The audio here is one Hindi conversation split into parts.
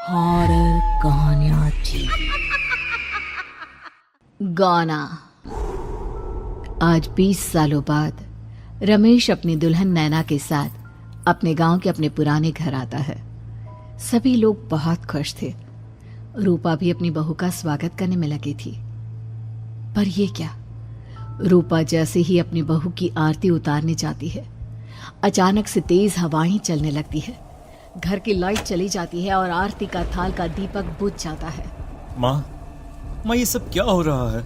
हॉरर कहानियाँ थी। गाना। आज 20 सालों बाद रमेश अपनी दुल्हन नैना के साथ अपने गांव के अपने पुराने घर आता है। सभी लोग बहुत खुश थे। रूपा भी अपनी बहू का स्वागत करने में लगी थी। पर ये क्या, रूपा जैसे ही अपनी बहू की आरती उतारने जाती है, अचानक से तेज हवाएं चलने लगती है। घर की लाइट चली जाती है और आरती का थाल का दीपक बुझ जाता है। माँ, ये सब क्या हो रहा है?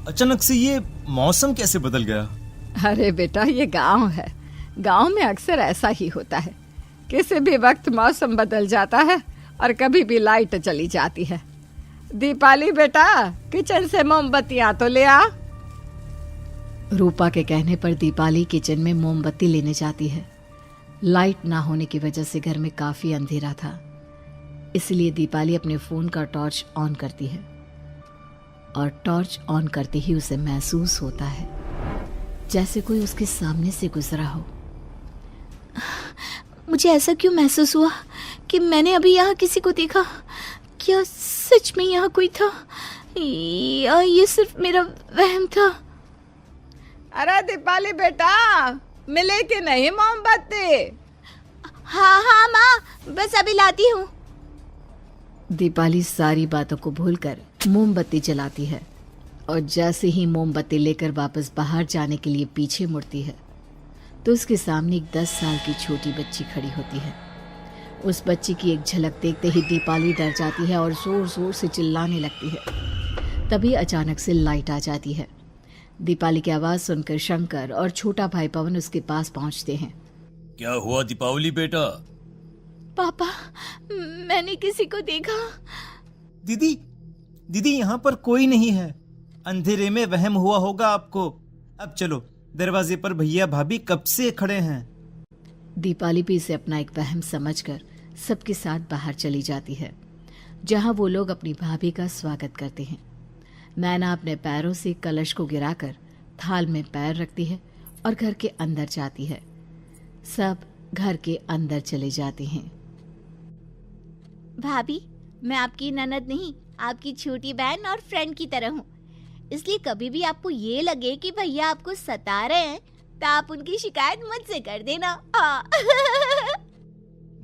अचानक से ये मौसम कैसे बदल गया? अरे बेटा, ये गांव है। गांव में अक्सर ऐसा ही होता है। किसी भी वक्त मौसम बदल जाता है और कभी भी लाइट चली जाती है। दीपाली बेटा, किचन से मोमबत्तियां तो ले आ। रूपा के कहने पर दीपाली किचन में मोमबत्ती लेने जाती है। लाइट ना होने की वजह से घर में काफी अंधेरा था, इसलिए दीपाली अपने फोन का टॉर्च ऑन करती है और टॉर्च ऑन करते ही उसे महसूस होता है जैसे कोई उसके सामने से गुजरा हो। मुझे ऐसा क्यों महसूस हुआ कि मैंने अभी यहाँ किसी को देखा? क्या सच में यहाँ कोई था या ये सिर्फ मेरा वहम था? अरे दीपाली बेटा, मिले कि नहीं मोमबत्ती? हाँ माँ, बस अभी लाती हूँ। दीपाली सारी बातों को भूलकर मोमबत्ती जलाती है और जैसे ही मोमबत्ती लेकर वापस बाहर जाने के लिए पीछे मुड़ती है तो उसके सामने एक 10 साल की छोटी बच्ची खड़ी होती है। उस बच्ची की एक झलक देखते ही दीपाली डर जाती है और जोर जोर से चिल्लाने लगती है। तभी अचानक से लाइट आ जाती है। दीपाली की आवाज सुनकर शंकर और छोटा भाई पवन उसके पास पहुंचते हैं। क्या हुआ दीपावली बेटा? पापा, मैंने किसी को देखा। दीदी यहाँ पर कोई नहीं है। अंधेरे में वहम हुआ होगा आपको। अब चलो, दरवाजे पर भैया भाभी कब से खड़े हैं। दीपाली भी इसे अपना एक वहम समझकर सबके साथ बाहर चली जाती है, जहां वो लोग अपनी भाभी का स्वागत करते हैं। नैना अपने पैरों से कलश को गिराकर थाल में पैर रखती है और घर के अंदर जाती है। सब घर के अंदर चले जाते हैं। भाभी, मैं आपकी ननद नहीं, आपकी छोटी बहन और फ्रेंड की तरह हूँ। इसलिए कभी भी आपको ये लगे कि भैया आपको सता रहे हैं तो आप उनकी शिकायत मुझसे कर देना।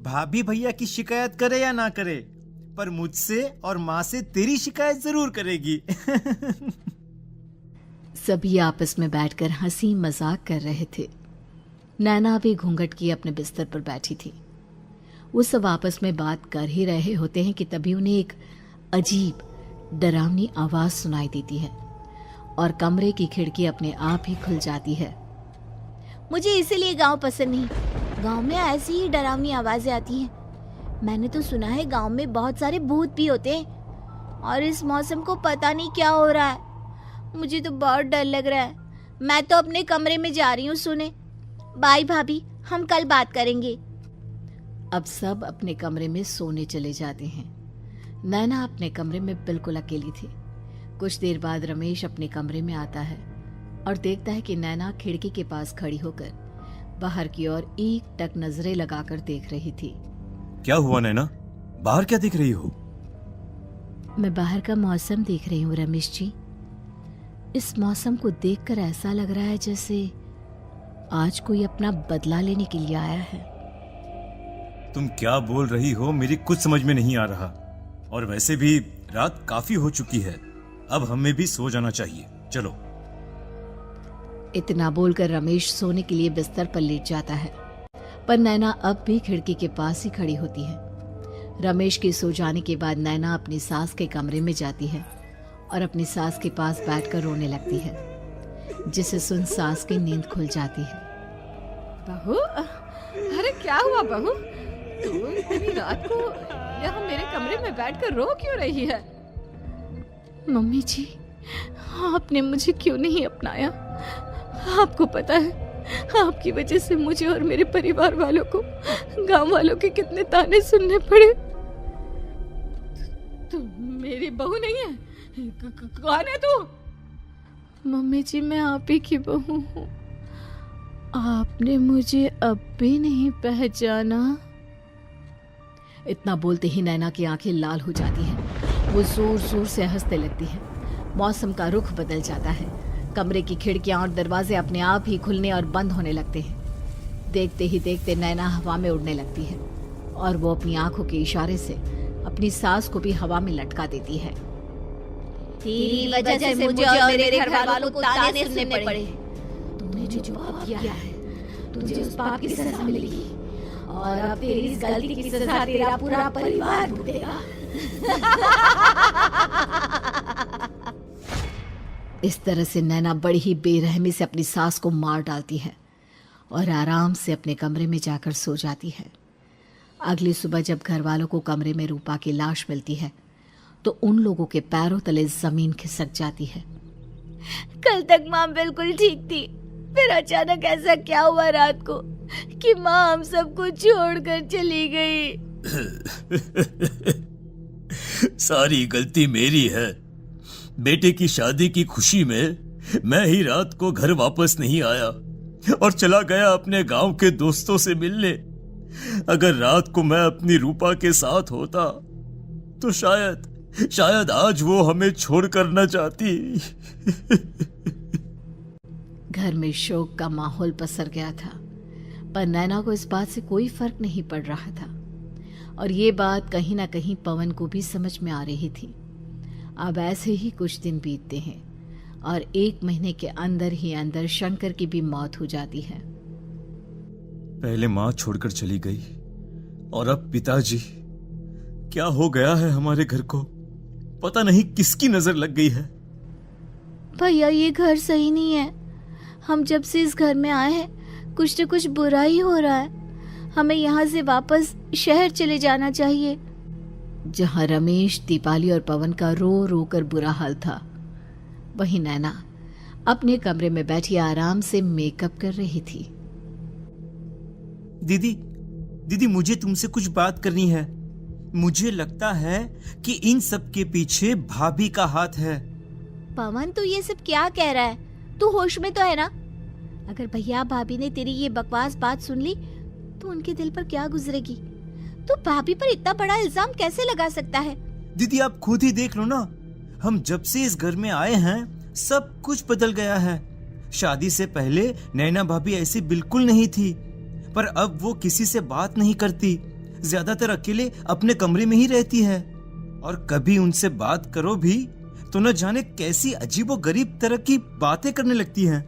भाभी भैया की शिकायत करे या ना करे, पर मुझसे और माँ से तेरी शिकायत जरूर करेगी। सभी आपस में बैठकर हंसी मजाक कर रहे थे। नैना भी घूंघट किए अपने बिस्तर पर बैठी थी। वो सब आपस में बात कर ही रहे होते हैं कि तभी उन्हें एक अजीब डरावनी आवाज सुनाई देती है और कमरे की खिड़की अपने आप ही खुल जाती है। मुझे इसीलिए गांव पसंद नहीं। गांव में ऐसी ही डरावनी आवाजें आती हैं। मैंने तो सुना है गांव में बहुत सारे भूत भी होते हैं और इस मौसम को पता नहीं क्या हो रहा है। मुझे तो बहुत डर लग रहा है। मैं तो अपने कमरे में जा रही हूँ सोने। बाय भाभी, हम कल बात करेंगे। अब सब अपने कमरे में सोने चले जाते हैं। नैना अपने कमरे में बिल्कुल अकेली थी। कुछ देर बाद रमेश अपने कमरे में आता है और देखता है कि नैना खिड़की के पास खड़ी होकर बाहर की ओर एक टक नजरें लगाकर देख रही थी। क्या हुआ नैना? बाहर क्या देख रही हो? मैं बाहर का मौसम देख रही हूँ रमेश जी। इस मौसम को देखकर ऐसा लग रहा है जैसे आज कोई अपना बदला लेने के लिए आया है। तुम क्या बोल रही हो? मेरी कुछ समझ में नहीं आ रहा। और वैसे भी रात काफी हो चुकी है, अब हमें भी सो जाना चाहिए। चलो। इतना बोलकर रमेश सोने के लिए बिस्तर पर लेट जाता है, पर नैना अब भी खिड़की के पास ही खड़ी होती है। रमेश के सो जाने के बाद नैना अपनी सास के कमरे में जाती है और अपनी सास के पास बैठकर रोने लगती है, जिसे सुन सास की नींद खुल जाती है। बहू, अरे क्या हुआ बहू? तू इतनी रात को यहाँ मेरे कमरे में बैठकर रो क्यों रही है? मम्मी जी, आपने मुझे क्यों नहीं अपनाया? आपको पता है, आपकी वजह से मुझे और मेरे परिवार वालों को गांव वालों के कितने ताने सुनने पड़े। तू मेरी बहू नहीं है? कौन है तू? मम्मी जी, मैं आप ही की बहू हूँ। आपने मुझे अब भी नहीं पहचाना? इतना बोलते ही नैना की आंखें लाल हो जाती हैं। वो जोर जोर से हंसने लगती है। मौसम का रुख बदल जाता है। कमरे की खिड़कियां और दरवाजे अपने आप ही खुलने और बंद होने लगते हैं। देखते ही देखते नैना हवा में उड़ने लगती है और वो अपनी आंखों के इशारे से अपनी सांस को भी हवा में लटका देती है। तेरी वजह से मुझे और मेरे घर वालों को ताने सुनने पड़े। तूने जो पाप किया है, तुझे उस पाप की सजा मिलेगी और अब तेरी इस गलती की सजा तेरा पूरा परिवार भुगतेगा। इस तरह से नैना बड़ी ही बेरहमी से अपनी सास को मार डालती है और आराम से अपने कमरे में जाकर सो जाती है। अगली सुबह जब घर वालों को कमरे में रूपा की लाश मिलती है तो उन लोगों के पैरों तले जमीन खिसक जाती है। कल तक माँ बिल्कुल ठीक थी, फिर अचानक ऐसा क्या हुआ रात को कि माँ हम सबको छोड़कर चली गई। सारी गलती मेरी है। बेटे की शादी की खुशी में मैं ही रात को घर वापस नहीं आया और चला गया अपने गांव के दोस्तों से मिलने। अगर रात को मैं अपनी रूपा के साथ होता तो शायद आज वो हमें छोड़कर न जाती। घर में शोक का माहौल पसर गया था, पर नैना को इस बात से कोई फर्क नहीं पड़ रहा था और ये बात कहीं ना कहीं पवन को भी समझ में आ रही थी। अब ऐसे ही कुछ दिन बीतते हैं और 1 महीने के अंदर ही अंदर शंकर की भी मौत हो जाती है। पहले माँ छोड़कर चली गई और अब पिताजी। क्या हो गया है हमारे घर को? पता नहीं किसकी नजर लग गई है। भैया ये घर सही नहीं है। हम जब से इस घर में आए हैं कुछ न कुछ बुरा ही हो रहा है। हमें यहाँ से वापस शहर चले जाना चाहिए। जहाँ रमेश, दीपाली और पवन का रो रो कर बुरा हाल था, वहीं नैना अपने कमरे में बैठी आराम से मेकअप कर रही थी। दीदी मुझे तुमसे कुछ बात करनी है। मुझे लगता है कि इन सब के पीछे भाभी का हाथ है। पवन तू ये सब क्या कह रहा है? तू होश में तो है ना? अगर भैया भाभी ने तेरी ये बकवास बात सुन ली तो उनके दिल पर क्या गुजरेगी? तू भाभी पर इतना बड़ा इल्जाम कैसे लगा सकता है? दीदी आप खुद ही देख लो ना। हम जब से इस घर में आए हैं सब कुछ बदल गया है। शादी से पहले नैना भाभी ऐसी बिल्कुल नहीं थी, पर अब वो किसी से बात नहीं करती। ज्यादातर अकेले अपने कमरे में ही रहती है और कभी उनसे बात करो भी तो न जाने कैसी अजीबोगरीब तरह की बातें करने लगती हैं।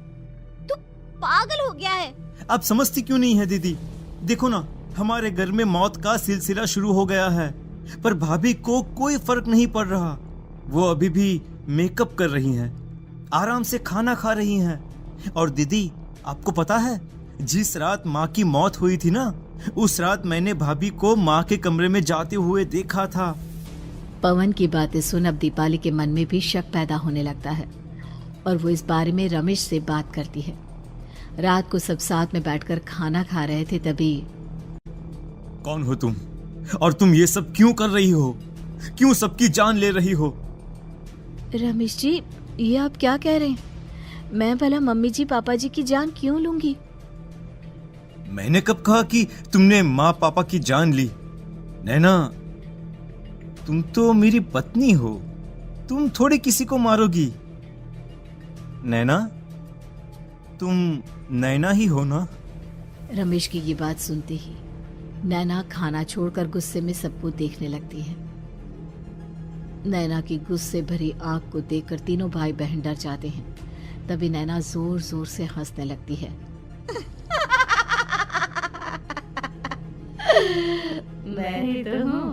तू पागल हो गया है? आप समझती क्यों नहीं है दीदी? देखो ना, हमारे घर में मौत का सिलसिला शुरू हो गया है, पर भाभी को कोई फर्क नहीं पड़ रहा। वो अभी भी मेकअप कर रही हैं, आराम से खाना खा रही हैं। और दीदी आपको पता है, जिस रात माँ की मौत हुई थी ना, उस रात मैंने भाभी को माँ के कमरे में जाते हुए देखा था। पवन की बातें सुन अब दीपाली के मन में भी शक पैदा होने लगता है और वो इस बारे में रमेश से बात करती है। रात को सब साथ में बैठकर खाना खा रहे थे, तभी कौन हो तुम और तुम ये सब क्यों कर रही हो? क्यों सबकी जान ले रही हो? रमेश जी, ये आप क्या कह रहे हैं? मैं भला मम्मी जी पापा जी की जान क्यों लूंगी? मैंने कब कहा कि तुमने माँ पापा की जान ली? नैना, तुम तो मेरी पत्नी हो, तुम थोड़ी किसी को मारोगी। नैना, तुम नैना ही हो ना? रमेश की ये बात सुनते ही नैना खाना छोड़कर गुस्से में सबको देखने लगती है। नैना की गुस्से भरी आंख को देखकर तीनों भाई बहन डर जाते हैं। तभी नैना जोर जोर से हंसने लगती है। मैं ही तो हूँ,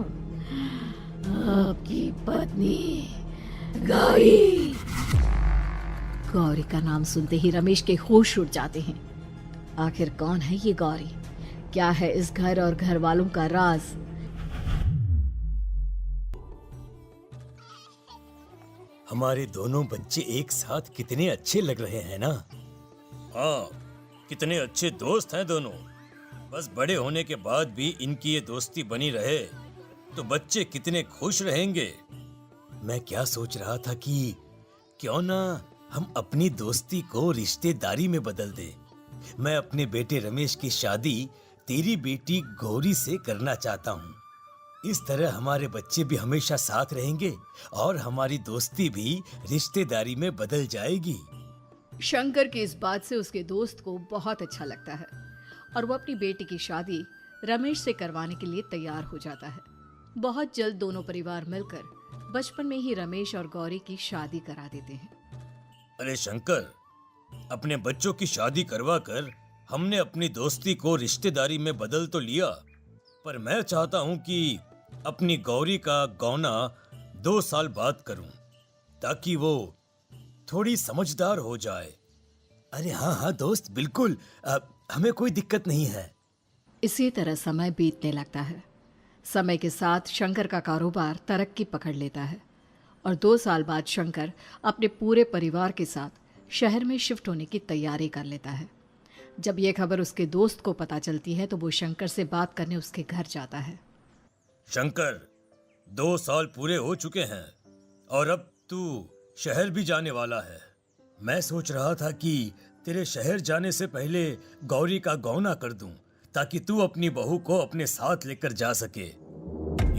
आपकी पत्नी गौरी। गौरी का नाम सुनते ही रमेश के होश उड़ जाते हैं। आखिर कौन है ये गौरी? क्या है इस घर और घर वालों का राज? हमारे दोनों बच्चे एक साथ कितने अच्छे लग रहे हैं ना? हाँ, कितने अच्छे दोस्त हैं दोनों। बस बड़े होने के बाद भी इनकी ये दोस्ती बनी रहे तो बच्चे कितने खुश रहेंगे। मैं क्या सोच रहा था कि क्यों ना हम अपनी दोस्ती को रिश्तेदारी में बदल दें। मैं अपने बेटे रमेश की शादी तेरी बेटी गौरी से करना चाहता हूँ। इस तरह हमारे बच्चे भी हमेशा साथ रहेंगे और हमारी दोस्ती भी रिश्तेदारी में बदल जाएगी। शंकर की इस बात से उसके दोस्त को बहुत अच्छा लगता है और वो अपनी बेटी की शादी रमेश से करवाने के लिए तैयार हो जाता है। बहुत जल्द दोनों परिवार मिलकर बचपन में ही रमेश और गौरी की शादी करा देते हैं। अरे शंकर, अपने बच्चों की शादी करवा कर हमने अपनी दोस्ती को रिश्तेदारी में बदल तो लिया, पर मैं चाहता हूं कि अपनी गौरी का गौना 2 साल बाद करूं, ताकि वो थोड़ी समझदार हो जाए। अरे हाँ हाँ दोस्त, बिल्कुल, हमें कोई दिक्कत नहीं है। इसी तरह समय बीतने लगता है। समय के साथ शंकर का कारोबार तरक्की पकड़ लेता है और 2 साल बाद शंकर अपने पूरे परिवार के साथ शहर में शिफ्ट होने की तैयारी कर लेता है। जब यह खबर उसके दोस्त को पता चलती है तो वो शंकर से बात करने उसके घर जाता है। शंकर, 2 साल पूरे हो चुके हैं और अब तू शहर भी जाने वाला है। मैं सोच रहा था कि तेरे शहर जाने से पहले गौरी का गौना कर दूं, ताकि तू अपनी बहू को अपने साथ लेकर जा सके।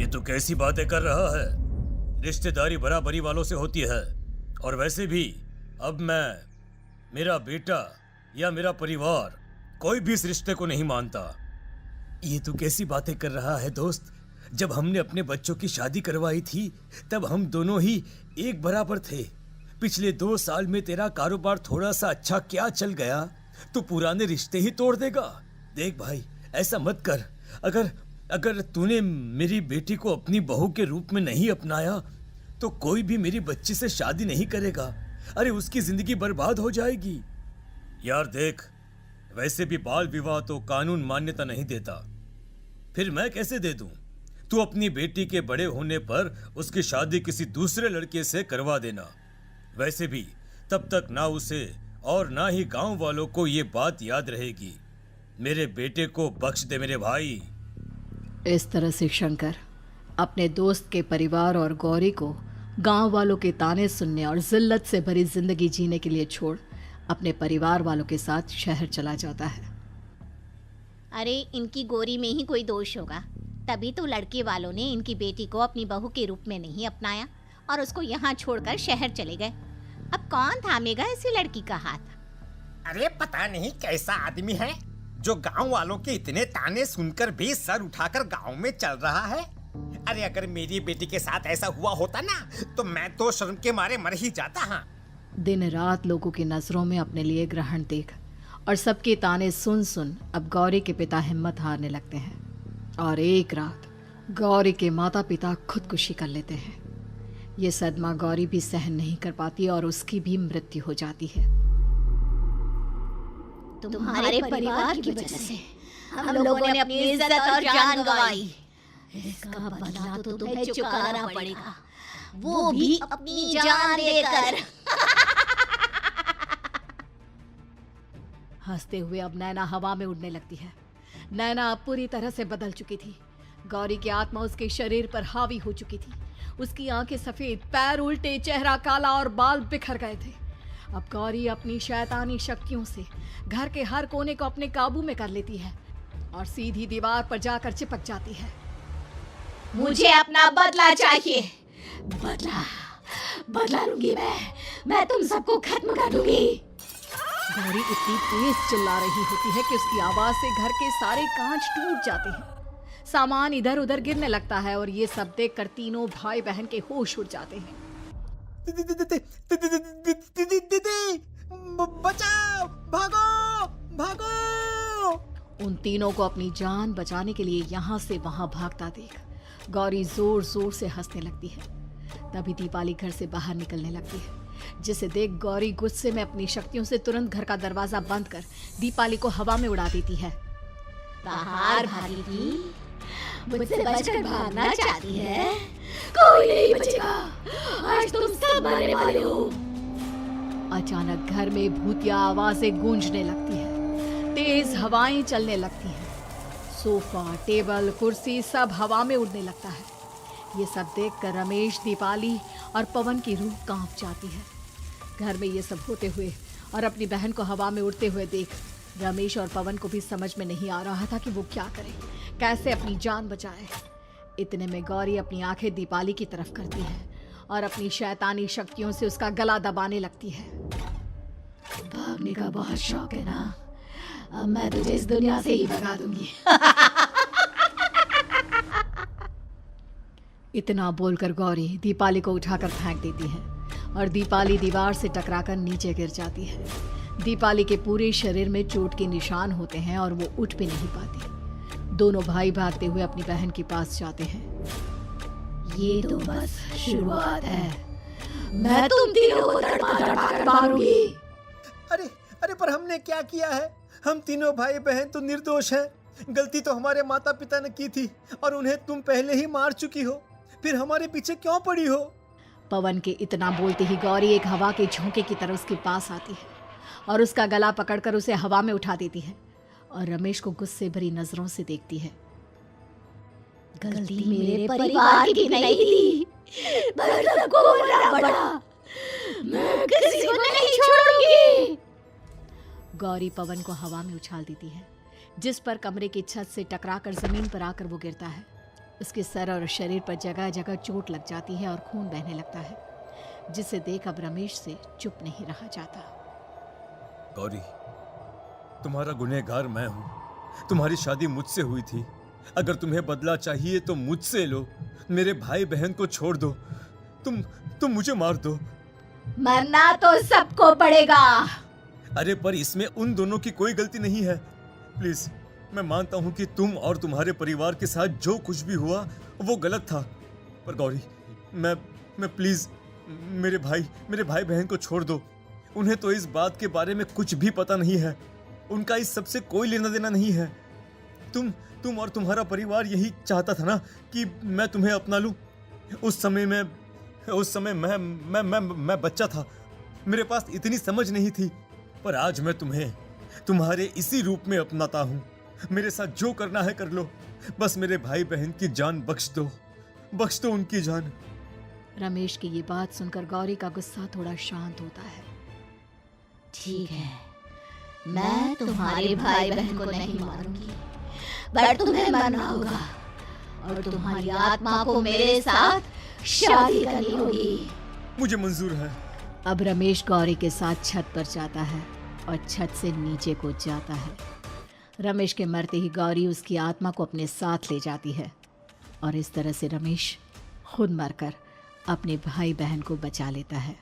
ये तू कैसी बातें कर रहा है? रिश्तेदारी बराबरी वालों से होती है, और वैसे भी अब मेरा बेटा या मेरा परिवार कोई भी इस रिश्ते को नहीं मानता। ये तू कैसी बातें कर रहा है दोस्त? जब हमने अपने बच्चों की शादी करवाई थी तब हम दोनों ही एक बराबर थे। पिछले 2 साल में तेरा कारोबार थोड़ा सा अच्छा क्या चल गया तो पुराने रिश्ते ही तोड़ देगा। देख भाई, ऐसा मत कर। अगर तूने मेरी बेटी को अपनी बहू के रूप में नहीं अपनाया तो कोई भी मेरी बच्ची से शादी नहीं करेगा। अरे उसकी जिंदगी बर्बाद हो जाएगी। यार देख, वैसे भी बाल विवाह तो कानून मान्यता नहीं देता, फिर मैं कैसे दे दूं? तू अपनी बेटी के बड़े होने पर उसकी शादी किसी दूसरे लड़के से करवा देना। वैसे भी तब तक ना उसे और ना ही गांव वालों को ये बात याद रहेगी। मेरे बेटे को बख्श दे मेरे भाई। इस तरह से शंकर अपने दोस्त के परिवार और गौरी को गांव वालों के ताने सुनने और जिल्लत से भरी जिंदगी जीने के लिए छोड़ अपने परिवार वालों के साथ शहर चला जाता है। अरे इनकी गोरी में ही कोई दोष होगा, तभी तो लड़के वालों ने इनकी बेटी को अपनी बहू के रूप में नहीं अपनाया और उसको यहाँ छोड़कर शहर चले गए। अब कौन थामेगा ऐसी लड़की का हाथ? अरे पता नहीं कैसा आदमी है जो गांव वालों के इतने ताने सुनकर भी सर उठाकर गांव में चल रहा है। अरे अगर मेरी बेटी के साथ ऐसा हुआ होता ना तो मैं तो शर्म के मारे मर ही जाता। हाँ, दिन रात लोगों की नजरों में अपने लिए ग्रहण देख और सबके ताने सुन सुन अब गौरी के पिता हिम्मत हारने लगते हैं और एक रात गौरी के माता पिता खुदकुशी कर लेते हैं। ये सदमा गौरी भी सहन नहीं कर पाती और उसकी भी मृत्यु हो जाती है। तुम्हारे परिवार की वजह से हम लोगों ने अपनी इज्जत और जान गंवाई। इसका बदला तो तुम्हें चुकाना पड़ेगा, वो भी अपनी जान देकर। हंसते हुए अब नैना हवा में उड़ने लगती है। नैना अब पूरी तरह से बदल चुकी थी। गौरी की आत्मा उसके शरीर पर हावी हो चुकी थी। उसकी आंखें सफेद, पैर उल्टे, चेहरा काला और बाल बिखर गए थे। अब गौरी अपनी शैतानी शक्तियों से घर के हर कोने को अपने काबू में कर लेती है और सीधी दीवार पर जाकर चिपक जाती है। मुझे अपना बदला चाहिए। बदला लूंगी मैं तुम सबको खत्म कर दूंगी। गौरी इतनी तेज चिल्ला रही होती है कि उसकी आवाज से घर के सारे कांच टूट जाते हैं। सामान इधर उधर गिरने लगता है और ये सब देखकर तीनों भाई बहन के होश उड़ जाते हैं। बचाओ, भागो भागो। उन तीनों को अपनी जान बचाने के लिए यहाँ से वहां भागता देख गौरी जोर जोर से हंसने लगती है। तभी दीपाली घर से बाहर निकलने लगती है, जिसे देख गौरी गुस्से में अपनी शक्तियों से तुरंत घर का दरवाजा बंद कर दीपाली को हवा में उड़ा देती है। बाहर भागेगी, मुझसे बचकर भागना चाहती है? कोई नहीं बचेगा, आज तुम सब मरने वाले हो। अचानक घर में भूतिया आवाजें गूंजने लगती है, तेज हवाएं चलने लगती हैं। सोफा, टेबल, कुर्सी सब हवा में उड़ने लगता है। ये सब देखकर रमेश, दीपाली और पवन की रूह कांप जाती है। घर में ये सब होते हुए और अपनी बहन को हवा में उड़ते हुए देख रमेश और पवन को भी समझ में नहीं आ रहा था कि वो क्या करे, कैसे अपनी जान बचाए। इतने में गौरी अपनी आंखें दीपाली की तरफ करती है और अपनी शैतानी शक्तियों से उसका गला दबाने लगती है। भागने का बहुत शौक है ना? अब मैं तुझे इस दुनिया से ही भगा दूंगी। इतना बोलकर गौरी दीपाली को उठाकर फेंक देती है और दीपाली दीवार से टकराकर नीचे गिर जाती है। दीपाली के पूरे शरीर में चोट के निशान होते हैं और वो उठ भी नहीं पाती। दोनों भाई भागते हुए अपनी बहन के पास जाते हैं। ये तो बस शुरुआत है, मैं तुम तीनों को तड़पा कर मारूंगी। अरे अरे, पर हमने क्या किया है? हम तीनों भाई बहन तो निर्दोष हैं। गलती तो हमारे माता पिता ने की थी और उन्हें तुम पहले ही मार चुकी हो, फिर हमारे पीछे क्यों पड़ी हो? पवन के इतना बोलते ही गौरी एक हवा के झोंके की तरह उसके पास आती है और उसका गला पकड़कर उसे हवा में उठा देती है और रमेश को गुस्से भरी नजरों से देखती है। गलती मेरे परिवार की नहीं थी, पर सबको बुरा पड़ा। मैं किसी को नहीं छोड़ूंगी। गौरी पवन को हवा में उछाल देती है, जिस पर कमरे की छत से टकराकर जमीन पर आकर वो गिरता है। उसके सर और शरीर पर जगह जगह चोट लग जाती है और खून बहने लगता है, जिसे देख अब रमेश से चुप नहीं रहा जाता। गौरी, तुम्हारा गुनहगार मैं हूँ। तुम्हारी शादी मुझसे हुई थी। अगर तुम्हें बदला चाहिए तो मुझसे लो। मेरे भाई बहन को छोड़ दो। तुम मुझे मार दो। मरना तो सबको पड़ेगा। अरे पर इसमें उन दोनों की कोई गलती नहीं है। प्लीज, मैं मानता हूँ कि तुम और तुम्हारे परिवार के साथ जो कुछ भी हुआ वो गलत था, पर गौरी, मैं प्लीज मेरे भाई बहन को छोड़ दो। उन्हें तो इस बात के बारे में कुछ भी पता नहीं है। उनका इस सबसे कोई लेना देना नहीं है। तुम और तुम्हारा परिवार यही चाहता था ना कि मैं तुम्हें अपना लूं। उस समय मैं बच्चा था, मेरे पास इतनी समझ नहीं थी, पर आज मैं तुम्हें तुम्हारे इसी रूप में अपनाता हूं। मेरे साथ जो करना है कर लो, बस मेरे भाई बहन की जान बख्श दो उनकी जान। रमेश की ये बात सुनकर गौरी का गुस्सा थोड़ा शांत होता है। ठीक है, मैं तुम्हारे भाई बहन को नहीं मारूंगी, पर तुम्हें मरना होगा और तुम्हारी आत्मा को मेरे साथ शादी करनी होगी। मुझे मंजूर है। अब रमेश गौरी के साथ छत पर जाता है और छत से नीचे कूद जाता है। रमेश के मरते ही गौरी उसकी आत्मा को अपने साथ ले जाती है और इस तरह से रमेश खुद मरकर अपने भाई बहन को बचा लेता है।